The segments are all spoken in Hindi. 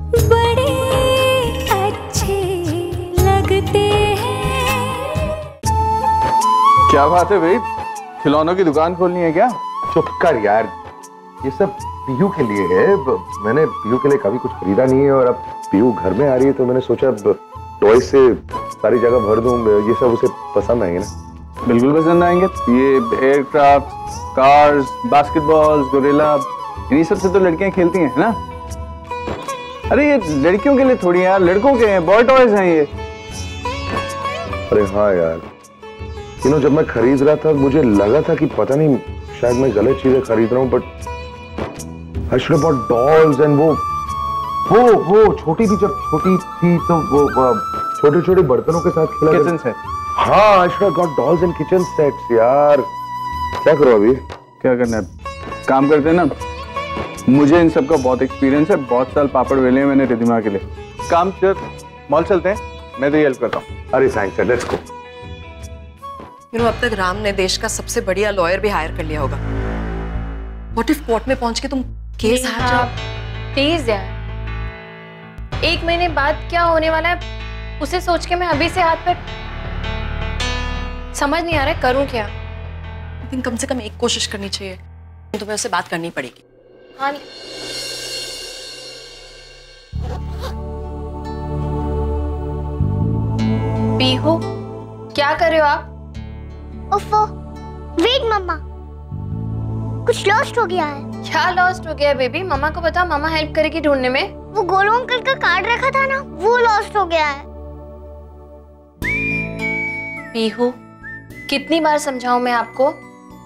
बड़े अच्छे लगते हैं। क्या बात है भाई, खिलौनों की दुकान खोलनी है क्या? चुप कर यार, ये सब पीयू के लिए है। मैंने पीयू के लिए कभी कुछ खरीदा नहीं है और अब पीयू घर में आ रही है तो मैंने सोचा टॉय से सारी जगह भर दूं। ये सब उसे पसंद आएंगे ना? बिल्कुल पसंद आएंगे। ये एयरक्राफ्ट, कार्स, बास्केटबॉल्स, गोरिल्ला, इन्हीं सब से तो लड़कियां खेलती हैं, है ना? अरे ये लड़कियों के लिए थोड़ी यार, लड़कों के हैं, बॉय टॉयज हैं ये। अरे हाँ यार, जब मैं खरीद रहा था मुझे लगा था कि पता नहीं शायद मैं गलत चीजें खरीद रहा हूँ, but I should have bought dolls and वो छोटी भी जब छोटी थी तो वो छोटे छोटे बर्तनों के साथ खेला। Kitchen set. हाँ, I should have got dolls and kitchen sets. यार क्या करो अभी? क्या करना है, काम करते हैं ना। मुझे इन सब का बहुत एक्सपीरियंस है, बहुत साल पापड़ वेले हैं मैंने रिद्धिमा के लिए। काम चल, मॉल चलते हैं, मैं तो हेल्प करता हूँ। अरे थैंक्स, लेट्स गो। अब तक राम ने देश का सबसे बढ़िया लॉयर भी हायर कर लिया होगा। व्हाट इफ कोर्ट में पहुंच के तुम केस हार जाओ? प्लीज यार, 1 महीने बाद क्या होने वाला है उसे सोच के मैं अभी से हाथ पर समझ नहीं आ रहा है करूं क्या। आई थिंक कम से कम एक कोशिश करनी चाहिए, तुम्हें उससे बात करनी पड़ेगी। हाँ, पीहू क्या कर रहे हो आप? ओफो, वेट मम्मा, कुछ लॉस्ट हो गया है। क्या लॉस्ट हो गया है बेबी? मम्मा को बता, मम्मा हेल्प करेगी ढूंढने में। वो गोलू अंकल का कार्ड रखा था ना, वो लॉस्ट हो गया है। पीहू, कितनी बार समझाऊं मैं आपको?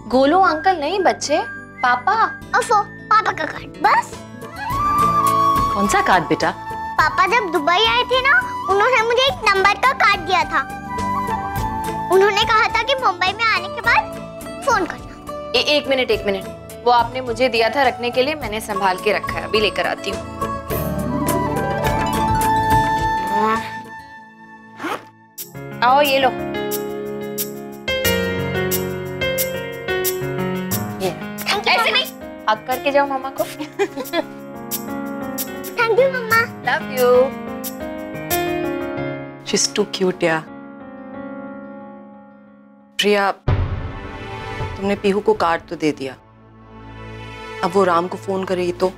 गोलू अंकल नहीं बच्चे, पापा। ओफो, पापा का कार्ड बस। कौन सा कार्ड बेटा? पापा जब दुबई आए थे ना, उन्होंने मुझे एक नंबर का कार्ड दिया था। उन्होंने कहा था कि मुंबई में आने के बाद फोन करना। एक मिनट, वो आपने मुझे दिया था रखने के लिए, मैंने संभाल के रखा है, अभी लेकर आती हूँ। आओ ये लो। ये ऐसे नहीं, हक करके जाओ मामा को। Thank you mamma. Love you. She is too cute यार। प्रिया, तुमने पीहू को कार्ड तो दे दिया, अब वो राम को फोन करेगी तो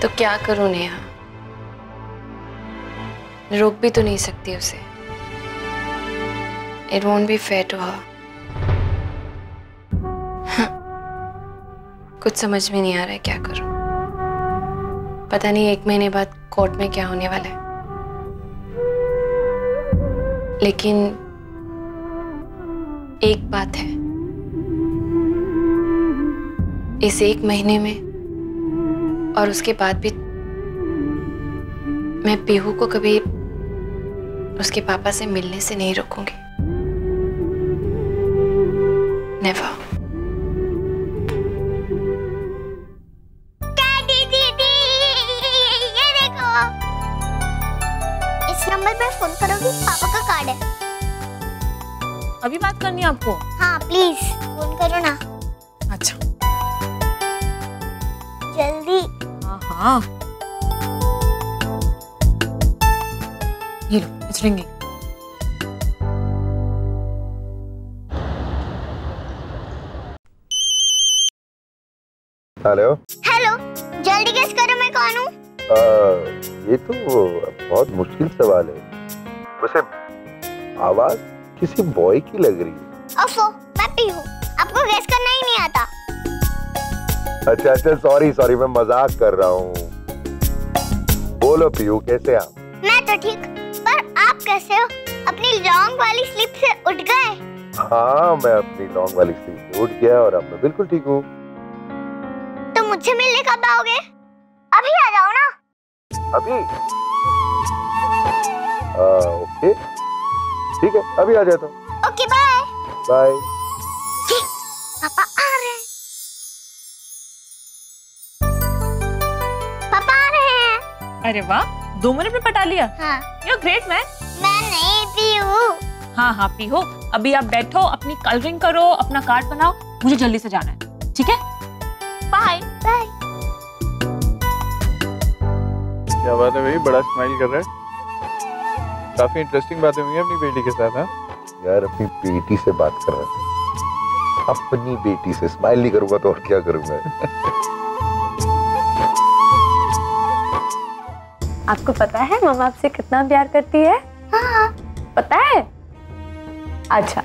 क्या करूं नेहा? रोक भी तो नहीं सकती उसे। It won't be fair to her. कुछ समझ में नहीं आ रहा है क्या करूं। पता नहीं 1 महीने बाद कोर्ट में क्या होने वाला है, लेकिन एक बात है, इस 1 महीने में और उसके बाद भी मैं पीहू को कभी उसके पापा से मिलने से नहीं रोकूंगी। नेवर। डैडी दीदी, ये देखो, इस नंबर पे फोन करोगी, पापा का कार्ड है। अभी बात करनी है आपको? हाँ प्लीज फोन करो ना। अच्छा जल्दी। हाँ, ये लो, इट्स रिंगिंग। हेलो हेलो, जल्दी गेस करो मैं कौन हूँ? ये तो बहुत मुश्किल सवाल है। वैसे आवाज किसी बॉय की लग रही है। ओफो, मैं पीहू, आपको गेस करना ही नहीं आता। अच्छा, सॉरी, मैं मजाक कर रहा हूँ। बोलो पीहू, कैसे आप? मैं तो ठीक, पर आप कैसे हो? अपनी लॉन्ग वाली स्लीप से उठ गए? हाँ, मैं अपनी लॉन्ग वाली स्लीप से उठ गया और अब मैं बिल्कुल ठीक हूँ। तो मुझसे मिलने कब आओगे? अभी आ जाओ ना। अभी? ओके, ठीक है, अभी आ जाता हूँ। Okay, bye. बाय। पापा आ रहे हैं। पापा आ रहे हैं। अरे वाह, 2 मिनट में पटा लिया। हाँ। You're great man। मैं नहीं पीहू। हाँ पीहू, अभी आप बैठो, अपनी कलरिंग करो, अपना कार्ड बनाओ, मुझे जल्दी से जाना है, ठीक है? बाय। बाय। क्या बात है भाई, बड़ा स्माइल कर रहा है। काफी इंटरेस्टिंग बातें हुई हैं अपनी बेटी के साथ। हाँ यार अपनी बेटी से बात कर रहा था, अपनी बेटी से। स्माइल नहीं करूंगा तो और क्या करूंगा। आपको पता है मम्मा आपसे कितना प्यार करती है? हाँ। पता है? अच्छा,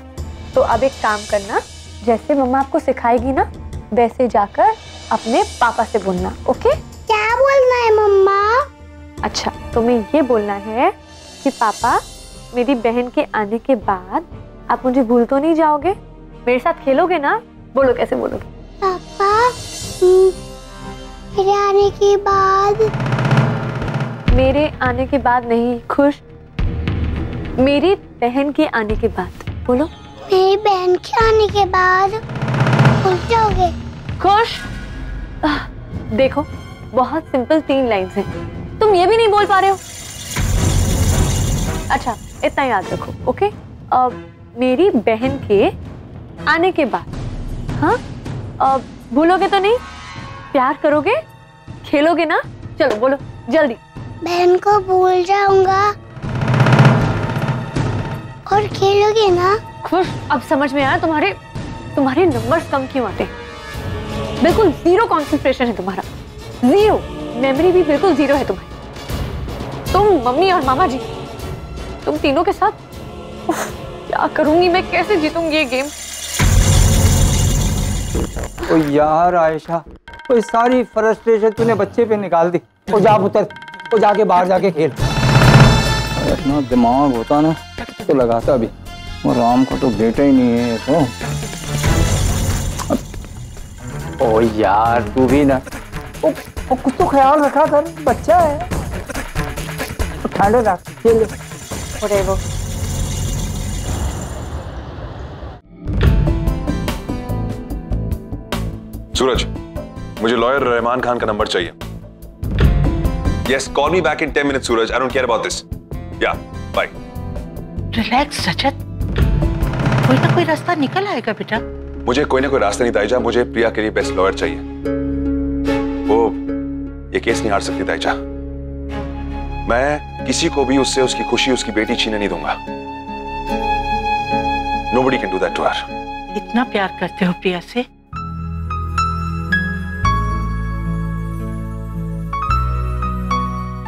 तो अब एक काम करना, जैसे मम्मा आपको सिखाएगी ना वैसे जाकर अपने पापा से बोलना। ओके? क्या बोलना है मम्मा? अच्छा, तुम्हें ये बोलना है कि पापा मेरी बहन के आने के बाद आप मुझे भूल तो नहीं जाओगे? मेरे साथ खेलोगे ना? बोलो कैसे बोलोगे? पापा मेरे आने के बाद। मेरे आने के बाद नहीं, खुश, मेरी बहन के आने के बाद बोलो। मेरी बहन के आने के बाद भूल जाओगे? खुश। देखो बहुत सिंपल 3 लाइन्स हैं, तुम ये भी नहीं बोल पा रहे हो। अच्छा इतना याद रखो। ओके? मेरी बहन के आने के बाद। हाँ, भूलोगे तो नहीं? प्यार करोगे, खेलोगे ना? चलो बोलो जल्दी। बहन को भूल जाऊंगा और खेलोगे ना? खुश, अब समझ में आया तुम्हारे नंबर्स कम क्यों आते हैं। बिल्कुल 0 कंसंट्रेशन है तुम्हारा, 0 मेमोरी भी बिल्कुल 0 है तुम्हारी। तुम मम्मी और मामा जी, तुम तीनों के साथ क्या करूंगी मैं, कैसे जीतूंगी ये गेम। ओ यार आयशा, तो सारी फ्रस्ट्रेशन तूने बच्चे पे निकाल दी। ओ जा पुत्र, ओ जाके बाहर जाके खेल। इतना दिमाग होता ना तो लगाता भी, वो राम का तो बेटा ही नहीं है तो। ओ यार तू भी ना, ओ कुछ तो ख्याल रखा कर, बच्चा है। ठंड रख, खेल। सूरज, मुझे लॉयर रहमान खान का नंबर चाहिए। Yes, call me back in 10 minutes, Suraj. I don't care about this. Yeah, bye. Relax, रजत। कोई ना कोई रास्ता निकल आएगा बेटा। मुझे कोई ना कोई रास्ता नहीं ताईजा, मुझे प्रिया के लिए बेस्ट लॉयर चाहिए। वो ये केस नहीं हार सकती ताईजा। मैं किसी को भी उससे उसकी खुशी, उसकी बेटी छीने नहीं दूंगा। Nobody can do that to her. इतना प्यार करते हो प्रिया से?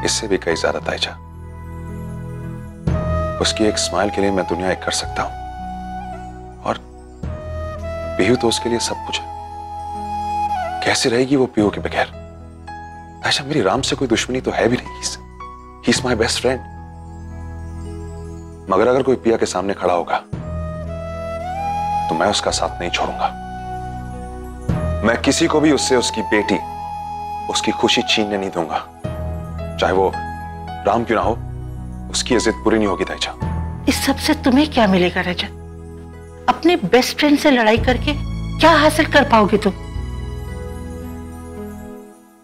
इससे भी कई ज्यादा ताईजा। उसकी एक स्माइल के लिए मैं दुनिया एक कर सकता हूं, और पीहू तो उसके लिए सब कुछ है। कैसे रहेगी वो पीहू के बगैर? ताईजा मेरी राम से कोई दुश्मनी तो है भी नहीं। He's my best friend. मगर अगर कोई पिया के सामने खड़ा होगा तो मैं उसका साथ नहीं छोड़ूंगा। मैं किसी को भी उससे उसकी बेटी, उसकी खुशी छीनने नहीं दूंगा, चाहे वो राम क्यों ना हो। उसकी इज्जत पूरी नहीं होगी ताईजा। इस सब से तुम्हें क्या मिलेगा रजत? अपने बेस्ट फ्रेंड से लड़ाई करके क्या हासिल कर पाओगे तुम?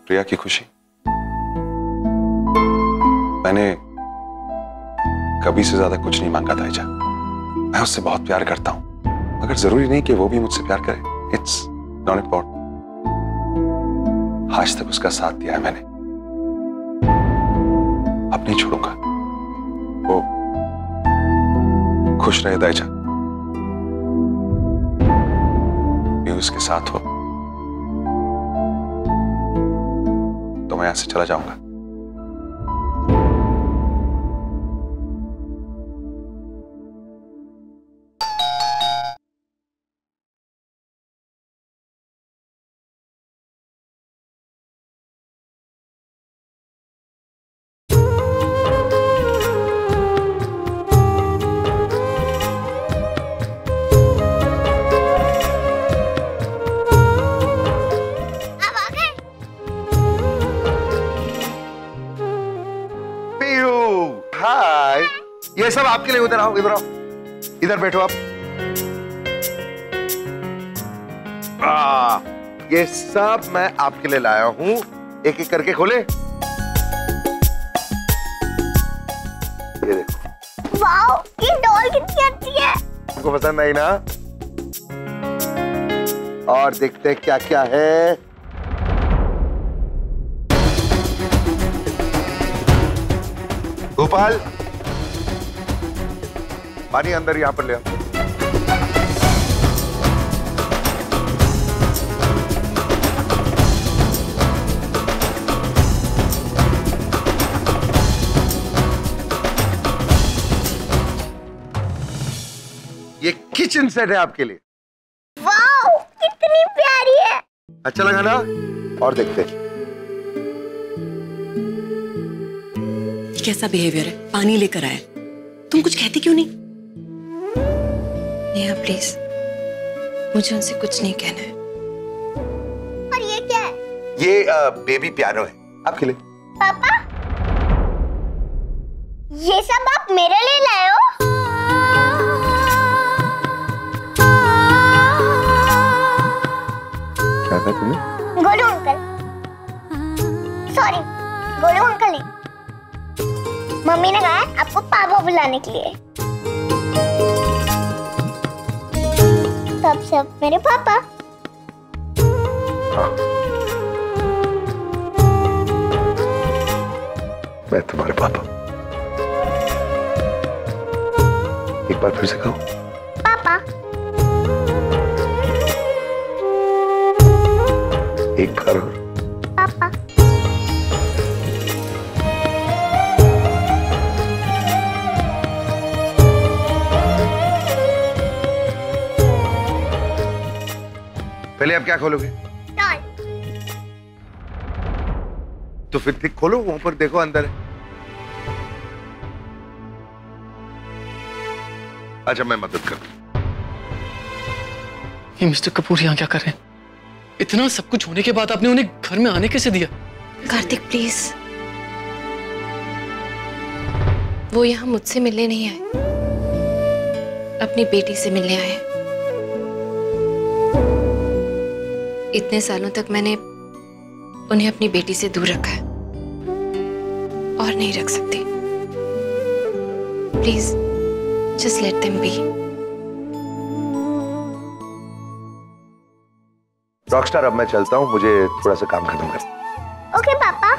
प्रिया की खुशी। मैंने कभी से ज्यादा कुछ नहीं मांगा ताईजा। मैं उससे बहुत प्यार करता हूं, मगर जरूरी नहीं कि वो भी मुझसे प्यार करे। It's not important. आज तक उसका साथ दिया है मैंने, अब नहीं छोड़ूंगा। वो खुश रहे ताईजा, मैं उसके साथ हो तो मैं यहां से चला जाऊंगा। ये सब आपके लिए। उधर आओ, इधर आओ, इधर बैठो आप। ये सब मैं आपके लिए लाया हूं। एक एक करके खोले। ये देखो। वाओ, ये डॉल कितनी अच्छी है। आपको पसंद आई ना? और देखते हैं क्या क्या है। गोपाल, पानी अंदर यहां पर ले आओ। ये किचन सेट है आपके लिए। वाओ, कितनी प्यारी है। अच्छा लगा ना? और देखते हैं। कैसा बिहेवियर है, पानी लेकर आया, तुम कुछ कहती क्यों नहीं? नेहा प्लीज, मुझे उनसे कुछ नहीं कहना है। और ये क्या है? ये बेबी पियानो है आपके लिए। पापा, ये सब आप मेरे लिए लाए हो? क्या था तुम्हें? Golu uncle, sorry, Golu uncle नहीं। मम्मी ने कहा है आपको पापा बुलाने के लिए। तब सब मेरे पापा। हाँ। मैं तुम्हारे पापा। एक बार फिर से कहो। पापा। एक बार और। पापा। पहले आप क्या खोलोगे? डॉल। तो फिर ठीक खोलो, वहां पर देखो अंदर है। अच्छा मैं मदद करूं। ये मिस्टर कपूर यहाँ क्या कर रहे हैं? इतना सब कुछ होने के बाद आपने उन्हें घर में आने कैसे दिया? कार्तिक प्लीज, वो यहाँ मुझसे मिलने नहीं आए, अपनी बेटी से मिलने आए। इतने सालों तक मैंने उन्हें अपनी बेटी से दूर रखा है और नहीं रख सकती। Please just let them be. Rockstar, अब मैं चलता हूँ, मुझे थोड़ा सा काम खत्म कर। ओके पापा,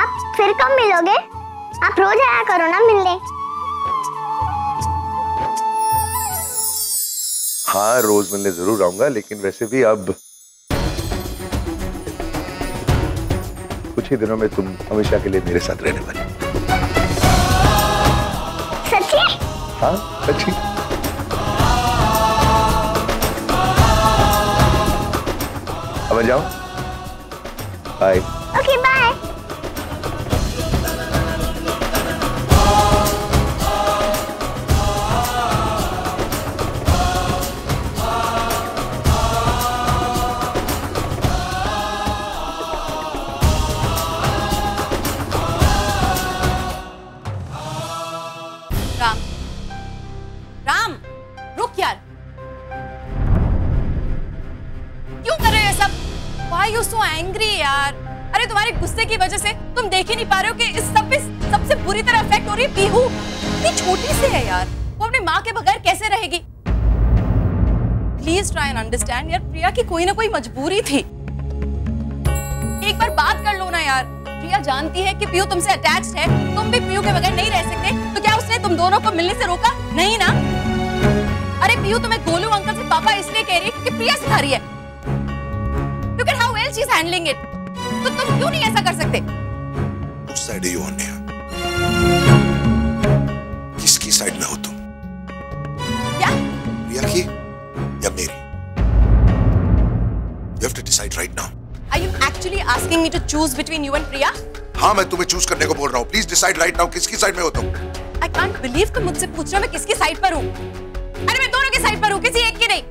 आप फिर कब मिलोगे? आप रोज आया करो ना मिलने। हाँ रोज मिलने जरूर आऊंगा, लेकिन वैसे भी अब कुछ ही दिनों में तुम हमेशा के लिए मेरे साथ रहने वाली। सच्ची? हाँ सच्ची। अब मैं जाऊं? Bye. Okay bye. Ram, Ram, रुक यार। क्यों कर रहे हो ये सब? Why you so angry यार? अरे तुम्हारे गुस्से की वजह से तुम देख ही नहीं पा रहे हो कि इस सब पे सबसे बुरी तरह इफेक्ट हो रही है पीहू। इतनी छोटी सी है यार, वो अपने माँ के बगैर कैसे रहेगी? प्लीज ट्राई एंड अंडरस्टैंड यार, प्रिया की कोई ना कोई मजबूरी थी। एक बार बात कर लो ना यार। प्रिया जानती है कि पीयू तुमसे अटैच्ड है, तुम भी पीयू के बगैर नहीं रह सकते, तो क्या उसने तुम दोनों को मिलने से रोका? नहीं ना? अरे पीयू तुम्हें गोलू अंकल से पापा इसलिए कह रही है कि प्रिया सिखा रही है। Look at how well she's handling it. तो तुम क्यों नहीं ऐसा कर सकते? Which side are you on, Neha? किसकी साइड में हो तुम? क्या? प्रिया की या मेरी? You have to decide right now. Are you actually asking me to choose between you and Priya? हाँ मैं तुम्हें चूज करने को बोल रहा हूँ। प्लीज डिसाइड राइट नाउ, किसकी साइड में हो तुम? I can't believe तुम मुझसे पूछ रहे हो मैं किसकी साइड पर हूँ। अरे मैं दोनों की साइड पर हूँ, किसी एक की नहीं।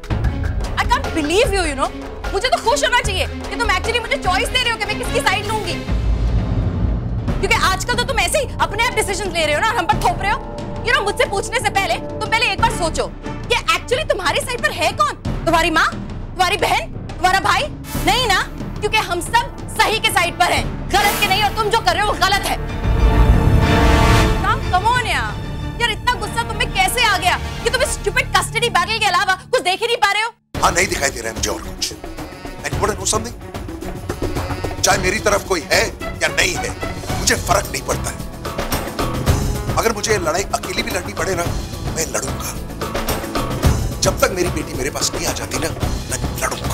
I can't believe you, you know. मुझे तो खुश होना चाहिए कि तुम एक्चुअली मुझे चॉइस दे रहे हो कि मैं किसकी साइड लूंगी। क्योंकि आजकल तो तुम ऐसे ही अपने आप डिसीजन ले रहे हो ना और हम पर थोप रहे हो। You know, मुझसे पूछने से पहले तुम पहले एक बार सोचो कि एक्चुअली तुम्हारी साइड पर है कौन? तुम्हारी माँ, तुम्हारी बहन, तुम्हारा भाई? नहीं ना, क्योंकि हम सब सही के साइड पर हैं, गलत के नहीं, और तुम जो कर रहे हो वो गलत है। कम ऑन यार, इतना गुस्सा तुम्हें कैसे आ गया कि तुम इस स्टूपिड कस्टडी बैटल के अलावा कुछ देख ही नहीं पा रहे हो? हाँ नहीं दिखाई दे रहा है मुझे और कुछ। And you want to know something? चाहे मेरी तरफ कोई है या नहीं है, मुझे फर्क नहीं पड़ता है। अगर मुझे लड़ाई अकेली भी लड़नी पड़े ना, मैं लड़ूंगा। जब तक मेरी बेटी मेरे पास नहीं आ जाती ना, मैं लड़ूंगा।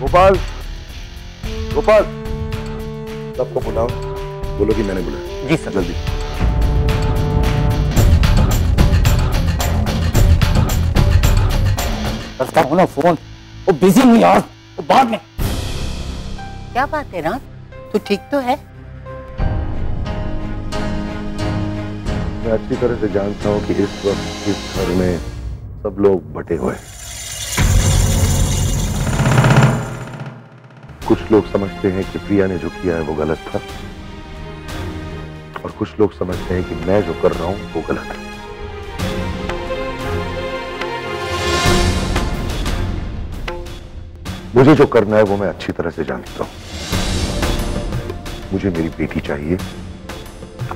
गोपाल, गोपाल, सबको बुलाओ, बोलो कि मैंने बुलाया। जी सर। जल्दी। करता हूँ ना फोन, वो बिजी हूँ यार, वो बाद में। क्या बात है राम, तू ठीक तो है? मैं अच्छी तरह से जानता हूँ कि इस वक्त इस घर में सब लोग बटे हुए हैं। कुछ लोग समझते हैं कि प्रिया ने जो किया है वो गलत था, और कुछ लोग समझते हैं कि मैं जो कर रहा हूं वो गलत है। मुझे जो करना है वो मैं अच्छी तरह से जानता हूं। मुझे मेरी बेटी चाहिए,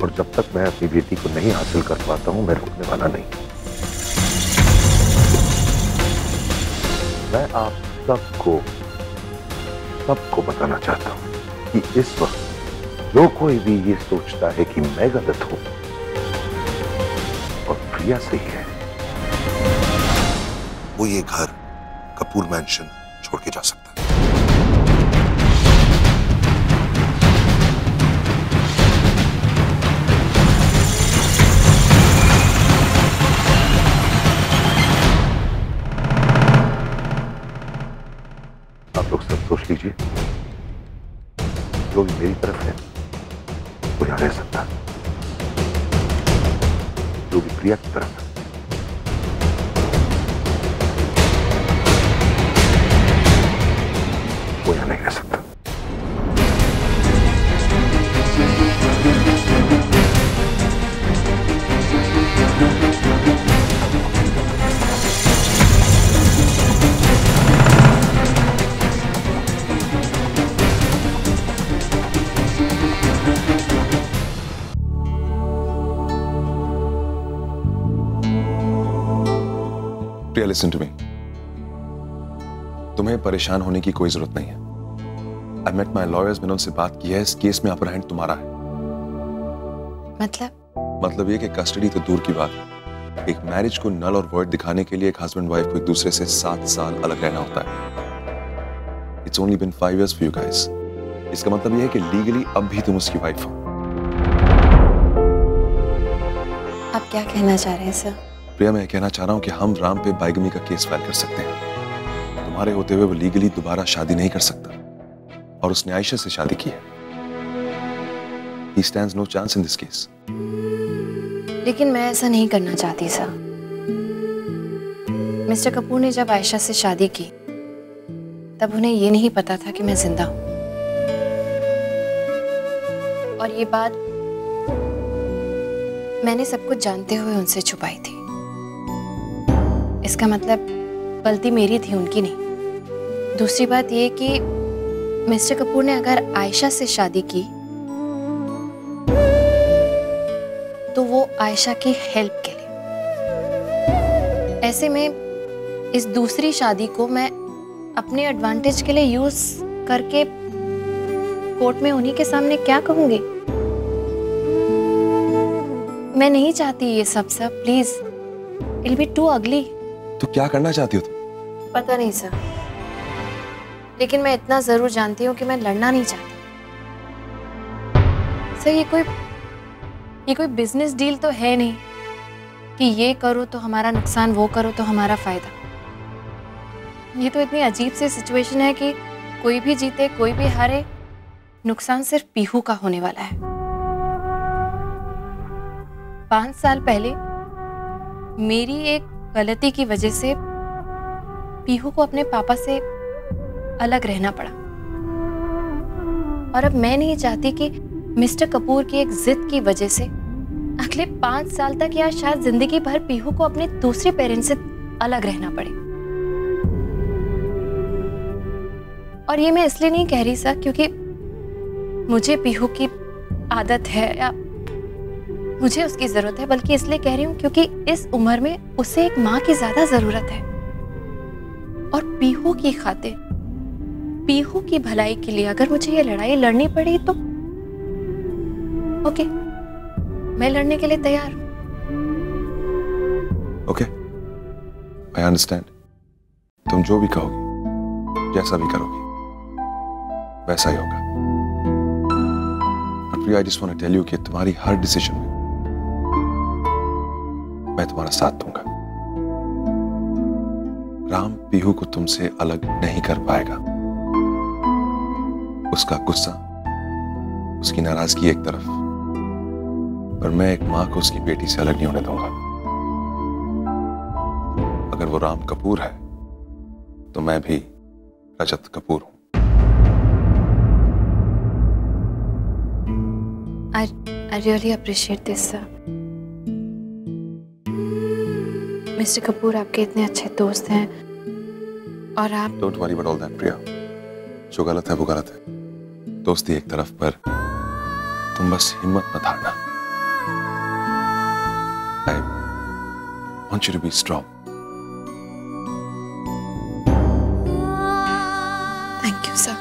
और जब तक मैं अपनी बेटी को नहीं हासिल कर पाता हूं मैं रुकने वाला नहीं। मैं आप सबको बताना चाहता हूं कि इस वक्त जो कोई भी ये सोचता है कि मैं गलत हूं और प्रिया सही है, वो ये घर कपूर मैंशन छोड़ के जा सकता है। आप लोग सब सोच लीजिए, जो भी मेरी तरफ है वो यहां रह सकता, जो भी प्रिया की तरफ है वो यहां नहीं रह सकता। प्रिया, लिसन टू मी। तुम्हें परेशान होने की कोई जरूरत नहीं है। आई मेट माई लॉयर्स, मैंने उनसे बात की है। इस केस में अपर हैंड तुम्हारा है। मतलब ये कि कस्टडी तो दूर की बात है, एक मैरिज को नल और वॉइड दिखाने के लिए एक हस्बैंड वाइफ को एक दूसरे से 7 साल अलग रहना होता है। It's only been 5 years for you guys. इसका मतलब ये है कि लीगली अब भी तुम उसकी वाइफ हो। आप क्या कहना चाह रहे हैं सर? प्रिया, मैं कहना चाह रहा हूं कि हम राम पे बाइगमी का केस फाइल कर सकते हैं। तुम्हारे होते हुए वो लीगली दोबारा शादी नहीं कर सकता, और उसने आयशा से शादी की है। He stands no chance in this case. लेकिन मैं ऐसा नहीं करना चाहती सर। मिस्टर कपूर ने जब आयशा से शादी की तब उन्हें ये नहीं पता था कि मैं जिंदा हूं, और ये बात मैंने सब कुछ जानते हुए उनसे छुपाई थी। इसका मतलब गलती मेरी थी, उनकी नहीं। दूसरी बात ये कि मिस्टर कपूर ने अगर आयशा से शादी की तो वो आयशा की हेल्प के लिए। ऐसे में इस दूसरी शादी को मैं अपने एडवांटेज के लिए यूज करके कोर्ट में उन्हीं के सामने क्या कहूंगी? मैं नहीं चाहती ये सब प्लीज, इट बी टू अगली। तो क्या करना चाहती हो तुम? पता नहीं सर, लेकिन मैं इतना जरूर जानती हूँ कि मैं लड़ना नहीं चाहती। सर, ये कोई बिजनेस डील तो है नहीं कि ये करो तो हमारा नुकसान, वो करो तो हमारा फायदा। ये तो इतनी अजीब सी सिचुएशन है कि कोई भी जीते कोई भी हारे, नुकसान सिर्फ पीहू का होने वाला है। 5 साल पहले मेरी एक गलती की वजह से पीहू को अपने पापा से अलग रहना पड़ा, और अब मैं नहीं चाहती कि मिस्टर कपूर की एक जिद की वजह से अगले 5 साल तक या शायद जिंदगी भर पीहू को अपने दूसरे पेरेंट्स से अलग रहना पड़े। और ये मैं इसलिए नहीं कह रही सर क्योंकि मुझे पीहू की आदत है या मुझे उसकी जरूरत है, बल्कि इसलिए कह रही हूँ क्योंकि इस उम्र में उसे एक माँ की ज्यादा जरूरत है। और पीहू की खातिर, पीहू की भलाई के लिए अगर मुझे ये लड़ाई लड़नी पड़ी तो ओके, मैं लड़ने के लिए तैयार हूँ। Okay, I understand. तुम जो भी कहोगी, जैसा भी करोगी, वैसा ही होगा। Priya, I just want to tell you कि तुम्हारी हर डिसीजन में मैं तुम्हारा साथ दूंगा। राम पीहू को तुमसे अलग नहीं कर पाएगा। उसका गुस्सा, उसकी नाराजगी एक तरफ, पर मैं एक मां को उसकी बेटी से अलग नहीं होने दूंगा। अगर वो राम कपूर है तो मैं भी रजत कपूर हूं। I really appreciate this, sir. Mister Kapoor आपके इतने अच्छे दोस्त हैं और आप Don't worry about all that, प्रिया। जो गलत है वो गलत है। दोस्ती एक तरफ, पर तुम बस हिम्मत मत हारना। I want you to be strong. Thank you, sir.